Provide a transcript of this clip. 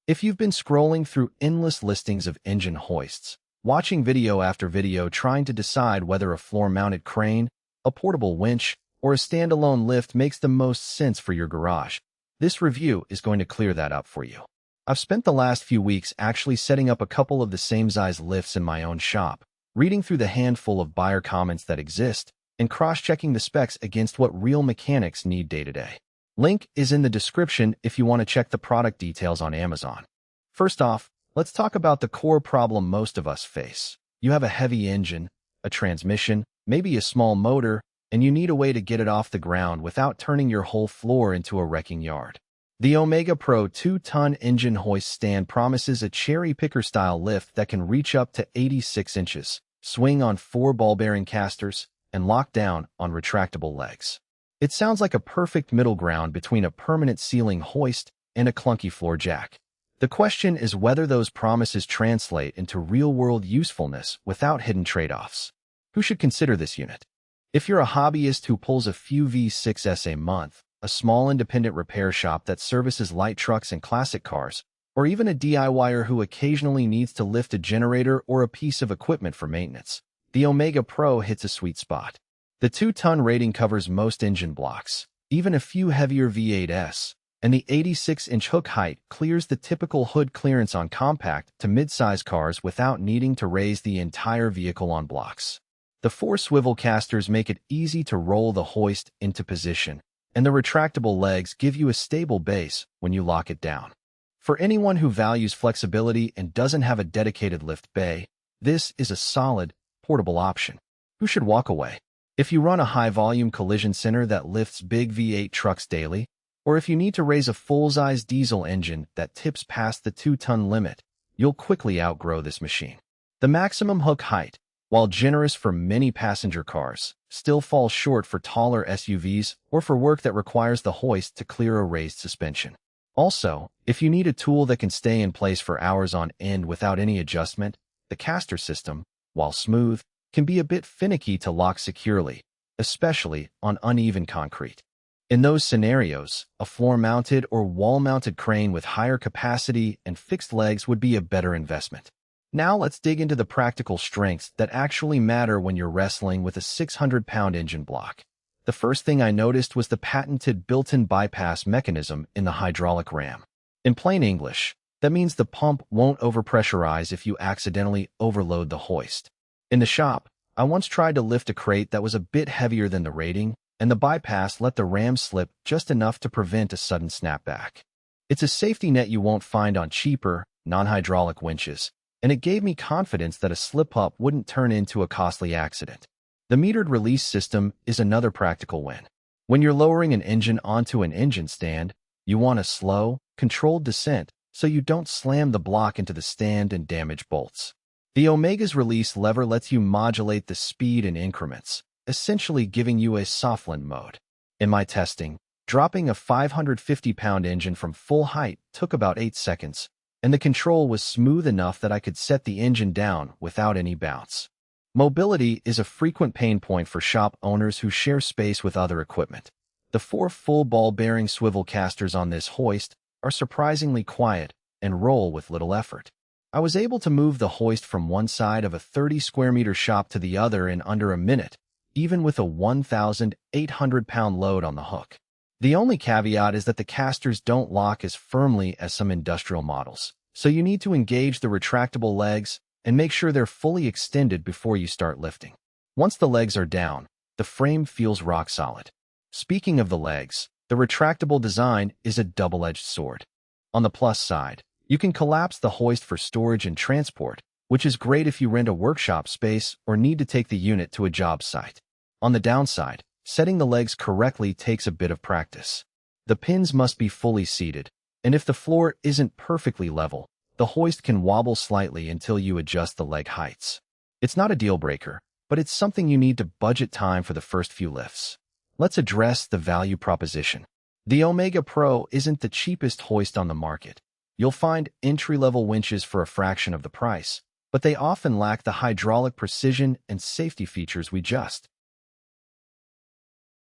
If you've been scrolling through endless listings of engine hoists, watching video after video trying to decide whether a floor-mounted crane, a portable winch, or a standalone lift makes the most sense for your garage, this review is going to clear that up for you. I've spent the last few weeks actually setting up a couple of the same size lifts in my own shop, reading through the handful of buyer comments that exist, and cross-checking the specs against what real mechanics need day-to-day. Link is in the description if you want to check the product details on Amazon. First off, let's talk about the core problem most of us face. You have a heavy engine, a transmission, maybe a small motor, and you need a way to get it off the ground without turning your whole floor into a wrecking yard. The Omega Pro 2-ton engine hoist stand promises a cherry-picker-style lift that can reach up to 86 inches, swing on 4 ball-bearing casters, and lock down on retractable legs. It sounds like a perfect middle ground between a permanent ceiling hoist and a clunky floor jack. The question is whether those promises translate into real-world usefulness without hidden trade-offs. Who should consider this unit? If you're a hobbyist who pulls a few V6s a month, a small independent repair shop that services light trucks and classic cars, or even a DIYer who occasionally needs to lift a generator or a piece of equipment for maintenance, the Omega Pro hits a sweet spot. The 2-ton rating covers most engine blocks, even a few heavier V8s, and the 86-inch hook height clears the typical hood clearance on compact to mid-size cars without needing to raise the entire vehicle on blocks. The 4 swivel casters make it easy to roll the hoist into position, and the retractable legs give you a stable base when you lock it down. For anyone who values flexibility and doesn't have a dedicated lift bay, this is a solid, portable option. Who should walk away? If you run a high-volume collision center that lifts big V8 trucks daily, or if you need to raise a full-size diesel engine that tips past the 2-ton limit, you'll quickly outgrow this machine. The maximum hook height, while generous for many passenger cars, still falls short for taller SUVs or for work that requires the hoist to clear a raised suspension. Also, if you need a tool that can stay in place for hours on end without any adjustment, the caster system, while smooth, can be a bit finicky to lock securely, especially on uneven concrete. In those scenarios, a floor-mounted or wall-mounted crane with higher capacity and fixed legs would be a better investment. Now let's dig into the practical strengths that actually matter when you're wrestling with a 600-pound engine block. The first thing I noticed was the patented built-in bypass mechanism in the hydraulic ram. In plain English, that means the pump won't overpressurize if you accidentally overload the hoist. In the shop, I once tried to lift a crate that was a bit heavier than the rating, and the bypass let the ram slip just enough to prevent a sudden snapback. It's a safety net you won't find on cheaper, non-hydraulic winches, and it gave me confidence that a slip-up wouldn't turn into a costly accident. The metered release system is another practical win. When you're lowering an engine onto an engine stand, you want a slow, controlled descent so you don't slam the block into the stand and damage bolts. The Omega's release lever lets you modulate the speed in increments, essentially giving you a softland mode. In my testing, dropping a 550-pound engine from full height took about 8 seconds, and the control was smooth enough that I could set the engine down without any bounce. Mobility is a frequent pain point for shop owners who share space with other equipment. The 4 full ball-bearing swivel casters on this hoist are surprisingly quiet and roll with little effort. I was able to move the hoist from one side of a 30-square-meter shop to the other in under a minute, even with a 1,800-pound load on the hook. The only caveat is that the casters don't lock as firmly as some industrial models, so you need to engage the retractable legs and make sure they're fully extended before you start lifting. Once the legs are down, the frame feels rock solid. Speaking of the legs, the retractable design is a double-edged sword. On the plus side, you can collapse the hoist for storage and transport, which is great if you rent a workshop space or need to take the unit to a job site. On the downside, setting the legs correctly takes a bit of practice. The pins must be fully seated, and if the floor isn't perfectly level, the hoist can wobble slightly until you adjust the leg heights. It's not a deal breaker, but it's something you need to budget time for the first few lifts. Let's address the value proposition. The Omega Pro isn't the cheapest hoist on the market. You'll find entry-level winches for a fraction of the price, but they often lack the hydraulic precision and safety features we just